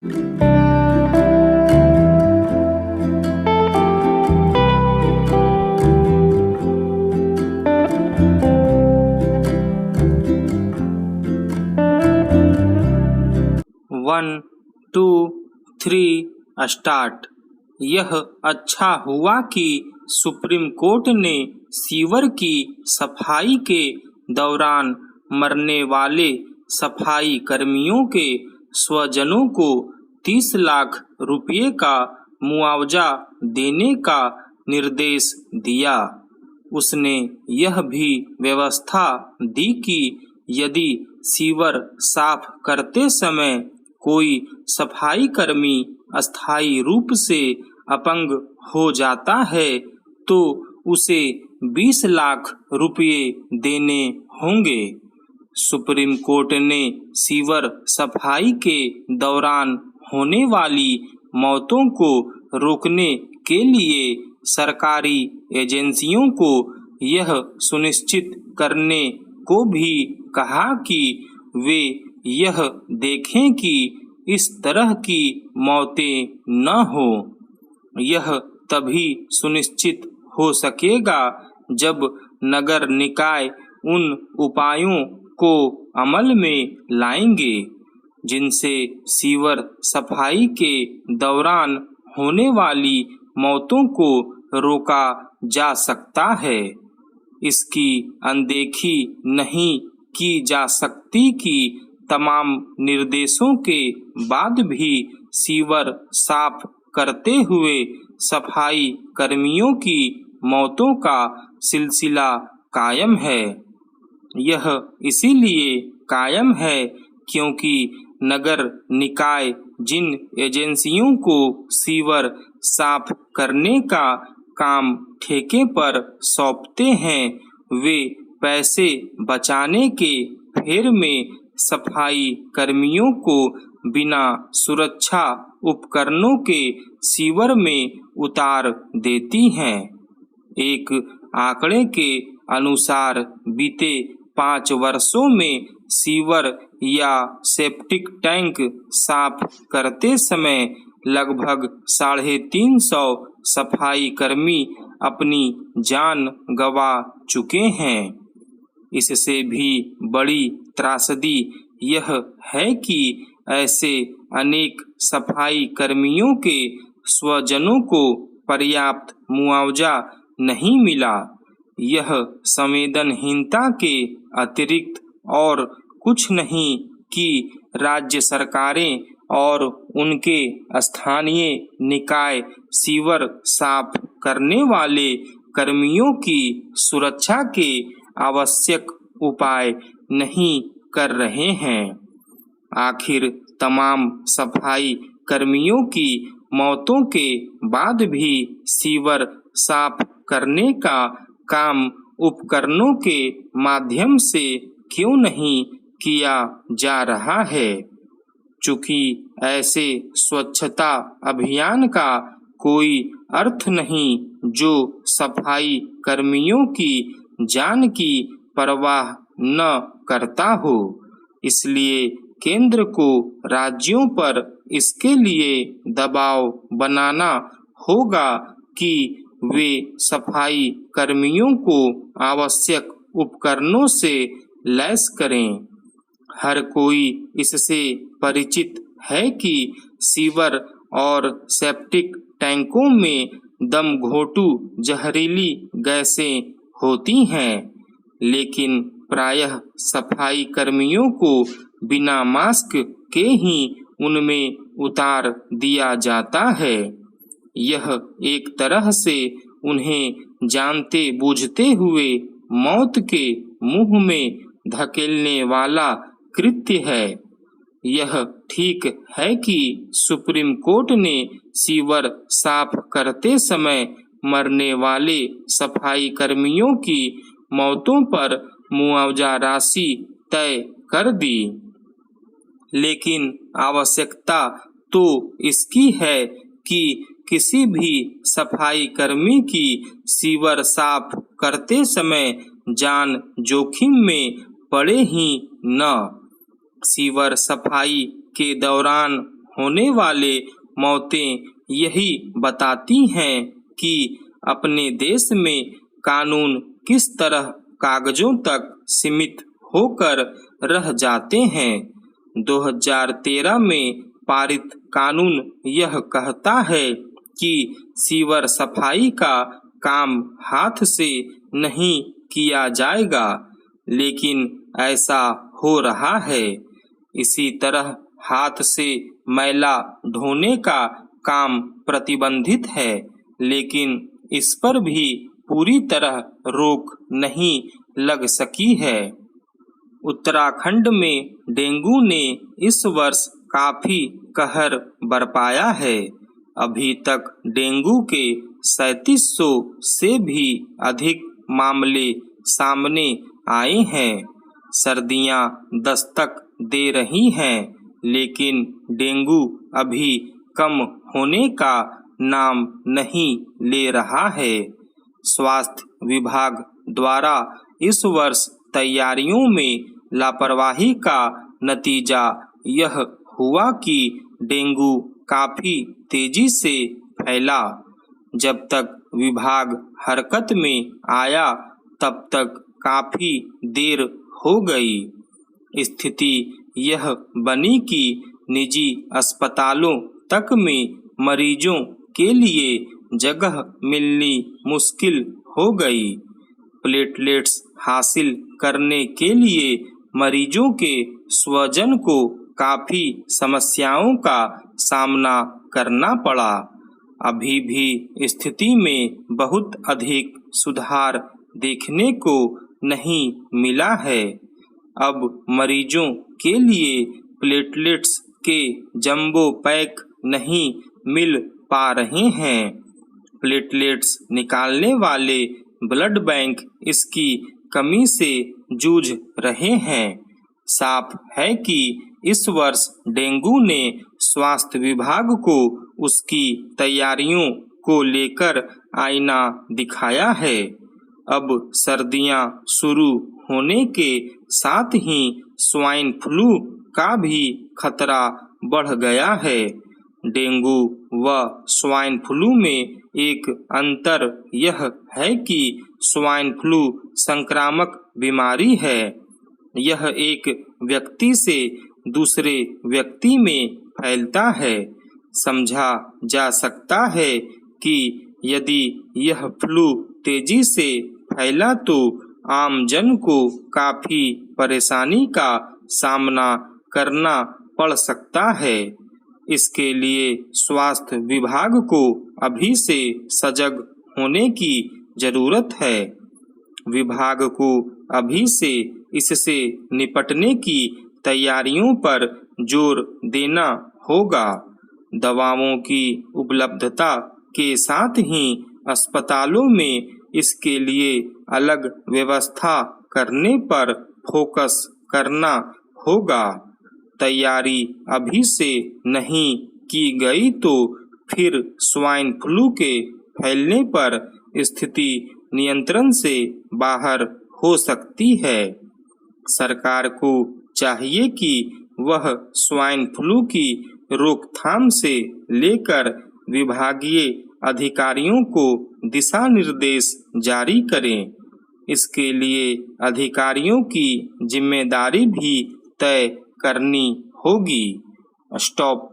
One two three start. यह अच्छा हुआ कि सुप्रीम कोर्ट ने सीवर की सफाई के दौरान मरने वाले सफाई कर्मियों के स्वजनों को 30 लाख रुपये का मुआवजा देने का निर्देश दिया। उसने यह भी व्यवस्था दी कि यदि सीवर साफ करते समय कोई सफाई कर्मी अस्थायी रूप से अपंग हो जाता है तो उसे 20 लाख रुपये देने होंगे। सुप्रीम कोर्ट ने सीवर सफाई के दौरान होने वाली मौतों को रोकने के लिए सरकारी एजेंसियों को यह सुनिश्चित करने को भी कहा कि वे यह देखें कि इस तरह की मौतें न हो। यह तभी सुनिश्चित हो सकेगा जब नगर निकाय उन उपायों को अमल में लाएंगे जिनसे सीवर सफाई के दौरान होने वाली मौतों को रोका जा सकता है। इसकी अनदेखी नहीं की जा सकती कि तमाम निर्देशों के बाद भी सीवर साफ करते हुए सफाई कर्मियों की मौतों का सिलसिला कायम है। यह इसीलिए कायम है क्योंकि नगर निकाय जिन एजेंसियों को सीवर साफ करने का काम ठेके पर सौंपते हैं वे पैसे बचाने के फेर में सफाई कर्मियों को बिना सुरक्षा उपकरणों के सीवर में उतार देती हैं। एक आंकड़े के अनुसार बीते 5 वर्षों में सीवर या सेप्टिक टैंक साफ करते समय लगभग 350 सफाई कर्मी अपनी जान गंवा चुके हैं। इससे भी बड़ी त्रासदी यह है कि ऐसे अनेक सफाई कर्मियों के स्वजनों को पर्याप्त मुआवजा नहीं मिला। यह संवेदनहीनता के अतिरिक्त और कुछ नहीं कि राज्य सरकारें और उनके स्थानीय निकाय सीवर साफ करने वाले कर्मियों की सुरक्षा के आवश्यक उपाय नहीं कर रहे हैं। आखिर तमाम सफाई कर्मियों की मौतों के बाद भी सीवर साफ करने का काम उपकरणों के माध्यम से क्यों नहीं किया जा रहा है? चूंकि ऐसे स्वच्छता अभियान का कोई अर्थ नहीं जो सफाई कर्मियों की जान की परवाह न करता हो, इसलिए केंद्र को राज्यों पर इसके लिए दबाव बनाना होगा कि वे सफाई कर्मियों को आवश्यक उपकरणों से लैस करें। हर कोई इससे परिचित है कि सीवर और सेप्टिक टैंकों में दम घोंटू जहरीली गैसें होती हैं, लेकिन प्रायः सफाई कर्मियों को बिना मास्क के ही उनमें उतार दिया जाता है। यह एक तरह से उन्हें जानते बूझते हुए मौत के मुंह में धकेलने वाला कृत्य है। यह ठीक है कि सुप्रीम कोर्ट ने सीवर साफ करते समय मरने वाले सफाई कर्मियों की मौतों पर मुआवजा राशि तय कर दी, लेकिन आवश्यकता तो इसकी है कि किसी भी सफाई कर्मी की सीवर साफ करते समय जान जोखिम में पड़े ही न। सीवर सफाई के दौरान होने वाले मौतें यही बताती हैं कि अपने देश में कानून किस तरह कागजों तक सीमित होकर रह जाते हैं। 2013 में पारित कानून यह कहता है कि सीवर सफाई का काम हाथ से नहीं किया जाएगा, लेकिन ऐसा हो रहा है। इसी तरह हाथ से मैला ढोने का काम प्रतिबंधित है, लेकिन इस पर भी पूरी तरह रोक नहीं लग सकी है। उत्तराखंड में डेंगू ने इस वर्ष काफी कहर बरपाया है। अभी तक डेंगू के 3700 से भी अधिक मामले सामने आए हैं। सर्दियां दस्तक दे रही हैं, लेकिन डेंगू अभी कम होने का नाम नहीं ले रहा है। स्वास्थ्य विभाग द्वारा इस वर्ष तैयारियों में लापरवाही का नतीजा यह हुआ कि डेंगू काफी तेजी से फैला। जब तक विभाग हरकत में आया तब तक काफी देर हो गई। स्थिति यह बनी कि निजी अस्पतालों तक में मरीजों के लिए जगह मिलनी मुश्किल हो गई। प्लेटलेट्स हासिल करने के लिए मरीजों के स्वजन को काफी समस्याओं का सामना करना पड़ा। अभी भी स्थिति में बहुत अधिक सुधार देखने को नहीं मिला है। अब मरीजों के लिए प्लेटलेट्स के जंबो पैक नहीं मिल पा रहे हैं। प्लेटलेट्स निकालने वाले ब्लड बैंक इसकी कमी से जूझ रहे हैं। साफ है कि इस वर्ष डेंगू ने स्वास्थ्य विभाग को उसकी तैयारियों को लेकर आईना दिखाया है। अब सर्दियां शुरू होने के साथ ही स्वाइन फ्लू का भी खतरा बढ़ गया है। डेंगू व स्वाइन फ्लू में एक अंतर यह है कि स्वाइन फ्लू संक्रामक बीमारी है। यह एक व्यक्ति से दूसरे व्यक्ति में फैलता है। समझा जा सकता है कि यदि यह फ्लू तेजी से फैला तो आम जन को काफी परेशानी का सामना करना पड़ सकता है। इसके लिए स्वास्थ्य विभाग को अभी से सजग होने की जरूरत है। विभाग को अभी से इससे निपटने की तैयारियों पर जोर देना होगा। दवाओं की उपलब्धता के साथ ही अस्पतालों में इसके लिए अलग व्यवस्था करने पर फोकस करना होगा। तैयारी अभी से नहीं की गई तो फिर स्वाइन फ्लू के फैलने पर स्थिति नियंत्रण से बाहर हो सकती है। सरकार को चाहिए कि वह स्वाइन फ्लू की रोकथाम से लेकर विभागीय अधिकारियों को दिशा निर्देश जारी करें। इसके लिए अधिकारियों की जिम्मेदारी भी तय करनी होगी। स्टॉप।